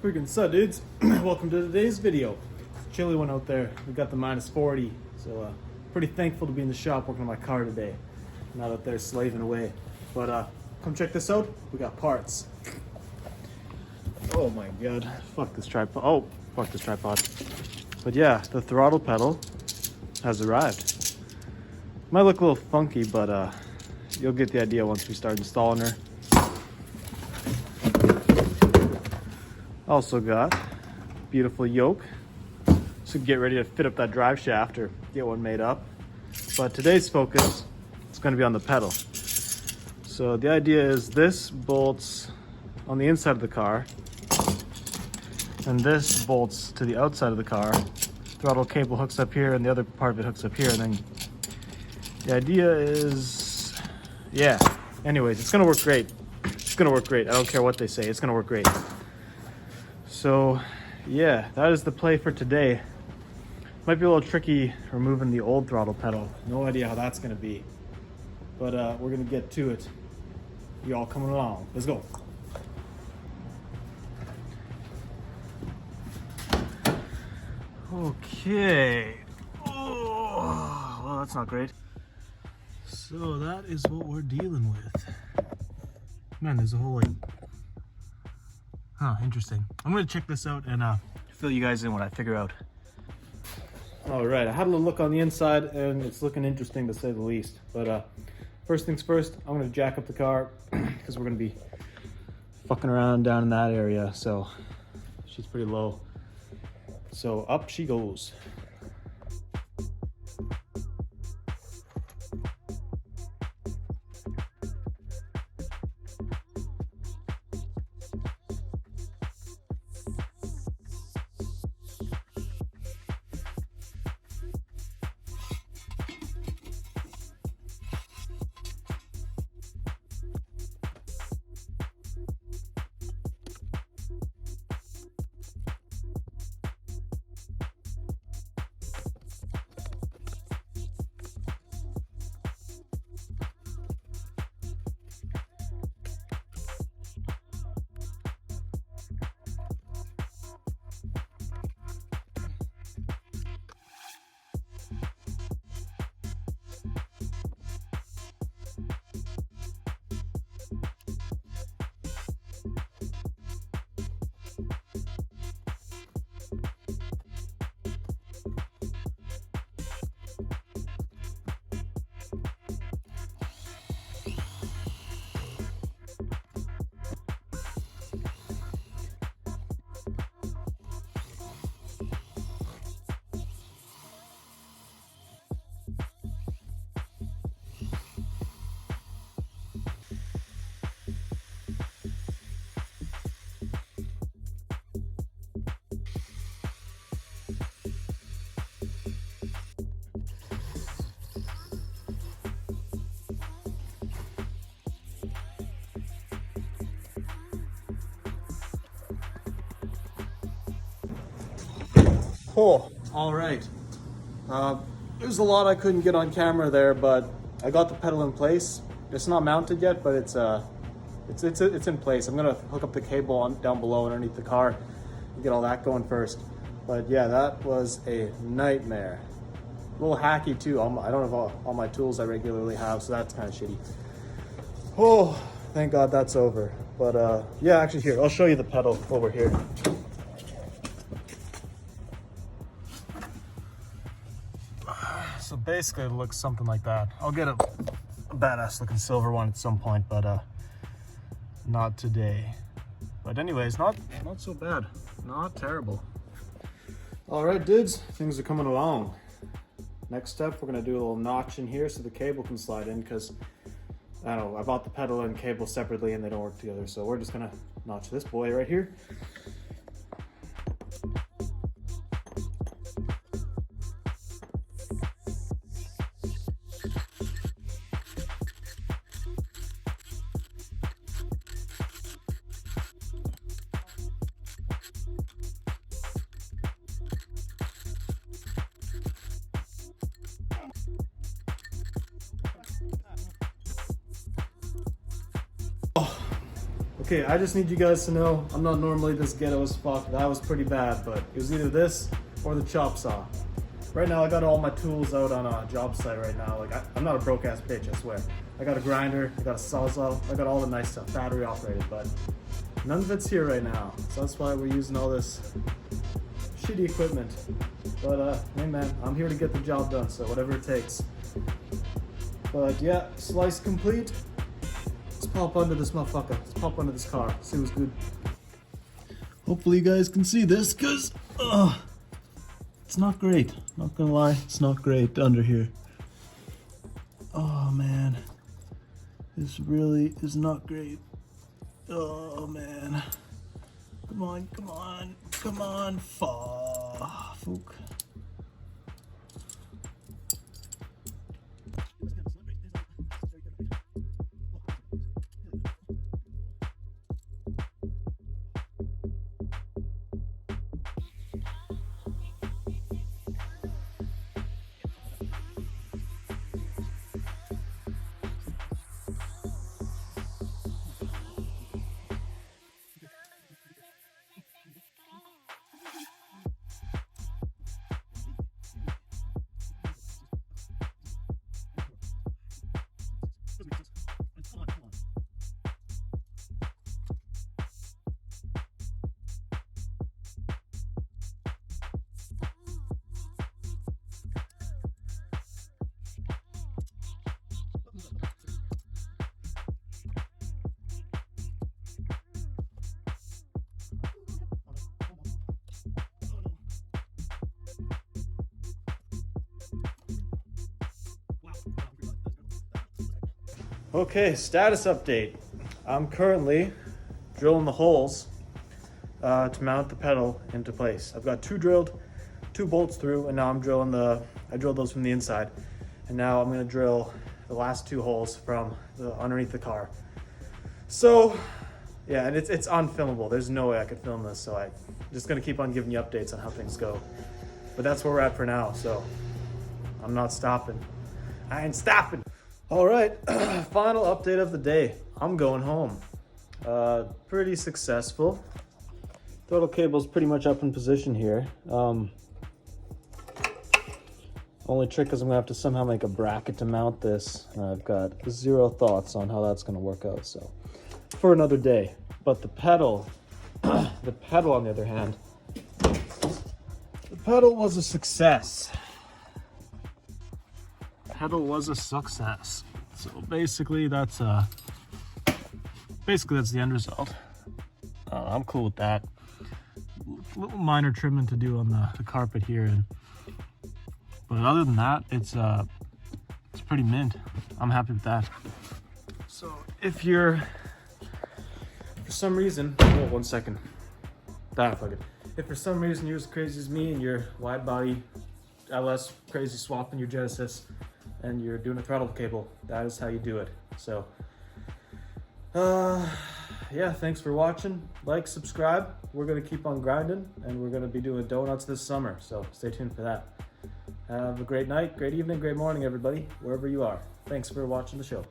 Freaking sup, dudes. Welcome to today's video. Chilly one out there. We got the -40, so pretty thankful to be in the shop working on my car today. Not out there slaving away. But come check this out. We got parts. Oh my god. Fuck this tripod. Oh, fuck this tripod. But yeah, the throttle pedal has arrived. Might look a little funky, but you'll get the idea once we start installing her. Also got beautiful yoke, so get ready to fit up that drive shaft or get one made up. But today's focus is going to be on the pedal. So the idea is this bolts on the inside of the car, and this bolts to the outside of the car. Throttle cable hooks up here, and the other part of it hooks up here. And then the idea is, yeah. Anyways, it's going to work great. It's going to work great. I don't care what they say. It's going to work great. So yeah, that is the play for today. Might be a little tricky removing the old throttle pedal. No idea how that's gonna be, but we're gonna get to it. You all coming along? Let's go. Okay. Oh, well, that's not great. So that is what we're dealing with. Man, there's a whole like. Huh, interesting. I'm gonna check this out and fill you guys in what I figure out. All right, I had a little look on the inside and it's looking interesting to say the least. But first things first, I'm gonna jack up the car because we're gonna be fucking around down in that area. So she's pretty low. So up she goes. Oh, all right. There's a lot I couldn't get on camera there, but I got the pedal in place. It's not mounted yet, but it's in place. I'm gonna hook up the cable on down below underneath the car and get all that going first. But yeah, that was a nightmare. A little hacky too. I don't have all my tools I regularly have, so that's kind of shitty. Oh, thank God that's over. But yeah, actually here, I'll show you the pedal over here. So basically it looks something like that. I'll get a badass looking silver one at some point, but not today. But anyways, not so bad. Not terrible. All right, dudes, things are coming along. Next step, we're gonna do a little notch in here so the cable can slide in, because I don't know, I bought the pedal and cable separately and they don't work together. So we're just gonna notch this boy right here. Okay, I just need you guys to know I'm not normally this ghetto as fuck. That was pretty bad, but it was either this or the chop saw. Right now I got all my tools out on a job site right now. Like I'm not a broke ass bitch, I swear. I got a grinder, I got a sawzall, I got all the nice stuff, battery operated, but none of it's here right now. So that's why we're using all this shitty equipment. But hey man, I'm here to get the job done, so whatever it takes. But yeah, slice complete. Let's pop under this motherfucker. Let's pop under this car, see what's good. Hopefully you guys can see this, cause it's not great. Not gonna lie, it's not great under here. Oh man, this really is not great. Oh man, come on, come on, come on, fuck. Okay, status update. I'm currently drilling the holes to mount the pedal into place. I've got two drilled, 2 bolts through, and now I'm drilling I drilled those from the inside. And now I'm gonna drill the last 2 holes from underneath the car. So, yeah, and it's unfilmable. There's no way I could film this, so I'm just gonna keep on giving you updates on how things go. But that's where we're at for now, so I'm not stopping. I ain't stopping. All right, final update of the day. I'm going home. Pretty successful. Throttle cable's pretty much up in position here. Only trick is I'm gonna have to somehow make a bracket to mount this. I've got 0 thoughts on how that's gonna work out, so for another day. But the pedal, on the other hand, the pedal was a success. Pedal was a success. So basically that's the end result. I'm cool with that. Little minor trimming to do on the carpet here, but other than that, it's pretty mint. I'm happy with that. So if you're, for some reason, oh, 1 second. If for some reason you're as crazy as me and you're Widebody LS crazy swapping your Genesis, and you're doing a throttle cable, that is how you do it. So, yeah, thanks for watching. Like, subscribe. We're gonna keep on grinding, and we're gonna be doing donuts this summer, so stay tuned for that. Have a great night, great evening, great morning, everybody, wherever you are. Thanks for watching the show.